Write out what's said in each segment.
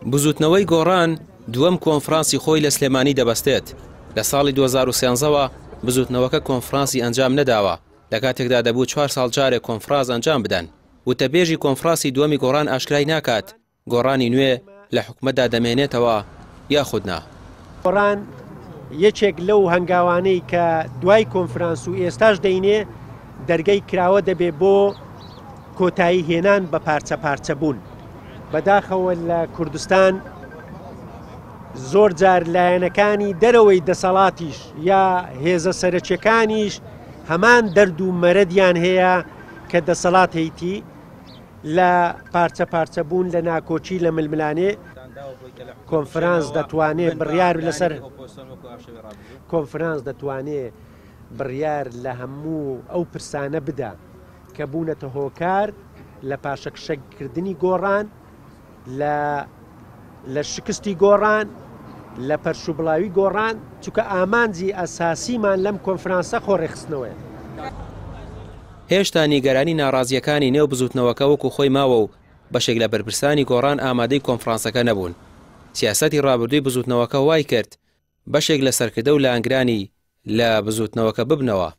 بزوتنەوەی گۆڕان دووەم کۆنفرانسی خۆی لە سلێمانی دەبەستێت. لە ساڵی 2013ەوە بزوتنەوەکە کۆنفرانسی ئەنجام نەداوە، لە کاتێکدا دەبوو 4 ساڵ جارێک کۆنفرانس ئەنجام بدەن. وتەبێژی کۆنفرانسی دووەمی گۆڕان ئاشکرای ناکات گۆڕانی نوێ لە حکومەتدا دەمێنێتەوە یاخودنا. گۆڕان یەکێک لەو هەنگاوانەی کە دوای کۆنفرانس و ئێستاش دەینێ دەرگەی کراوە دەبێ بۆ کۆتایی هێنان بە پارچە پارچە بوون. بەداخەوە لە کوردستان زۆر جار لایەنەکانی دەرەوەی دەسەڵاتیش یا هێزە سەرچیەکانیش هەمان دەرد و مەرەدیان هەیە کە دەسەڵات هەیتی لە پارچە پارچە بوون لە ناکۆچی لە ململانێ. کۆنفرانس دەتوانێت بڕیار لەسەر کۆنفرانس دەتوانێت بڕیار لە هەموو ئەو پرسانە بدا کە بوونەتە هۆکار لە پاشەکشەکردنی گۆڕان، لە شکستی گۆڕان، لە پەرشوبڵاوی گۆڕان، چونکە ئامانجی ئەساسیمان لەم کۆنفرانسە خۆڕێخستنەوەی. هێشتا نیگەرانی ناڕازیەکانی نێو بزوتنەوەکە وەکو خۆی ماوە و بەشێک لە بەرپرسانی گۆڕان ئامادەی کۆنفرانسەکە نەبوون. سیاسەتی ڕابردووی بزوتنەوەکە وای کرد بەشێک لە سەرکردە و لە ئەنگرانی لە بزوتنەوەکە ببنەوە.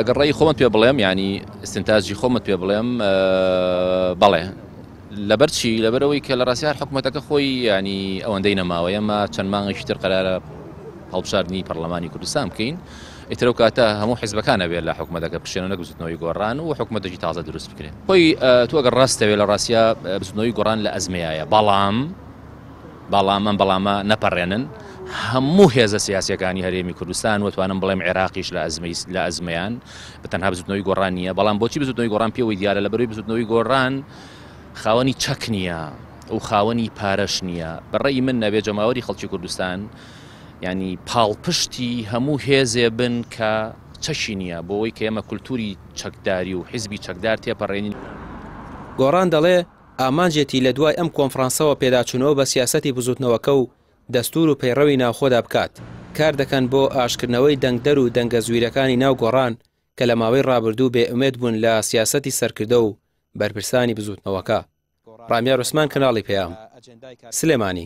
گەڕێی خۆمت پێ بڵێم، ینی ئستنتاجی خۆمت پێ بڵێم، بەڵێ لەبەرچی لەبەرەوەی کە لە ڕاستیار حکوومەتەکە خۆی ینی ئەوەندەی نەماوە، ئێمە چەند مانگێکی تر قەرارە هەڵبژاردننی پەرلەمانی کوردستان بکەین، ئیتر ئەو کاتە هەموو حیزبەکانە بێت لە حکوومەتەکە بشێنە بزوتنەوەی گۆڕان و حکوومەتێکی تازە دروست بکرێت. خۆی تۆ ئەگەر ڕاستەوێت لە ڕاستیا بزوتنەوەی گۆڕان لە ئەزمەیە، بەڵام ئەم بەڵامە نەپەڕێنن هەموو هێزە سیاسیەکانی هەرێمی کوردستان وتوانم بڵێم عێراقیش لە ئەزمەیان بەتەنها بزوتنەوەی گۆڕان نییە. بەڵام بۆچی بزوتنەوەی گۆڕان پێوەی دیارە؟ لەبەرەوەی بزوتنەوەی گۆڕان خاوەنی چەک نییە و خاوەنی پارەش نییە. بەڕێی من نەبێ جەماوەری خەڵکی کوردستان ینی پاڵپشتی هەموو هێزێ بن کە چەشی نییە بۆ ئەوەی کە ئێمە کولتوری چەکداری و حیزبی چەکدار تێپەڕێنین. گۆڕان دەڵێ ئامانجێتی لە دوای ئەم کۆنفرانسەوە پێداچوونەوە بە سیاسەتی بزوتنەوەکە و دەستور و پەیڕەوی ناوخۆدا بکات، کار دەکەن بۆ ئاشکردنەوەی دەنگدەر و دەنگە زویرەکانی ناو گۆڕان کە لە ماوەی ڕابردوو بێئومێد بوون لە سیاسەتی سەرکردە و بەرپرسانی بزوتنەوەکە. ڕامیار عوسمان، کەناڵی پەیام، سلێمانی.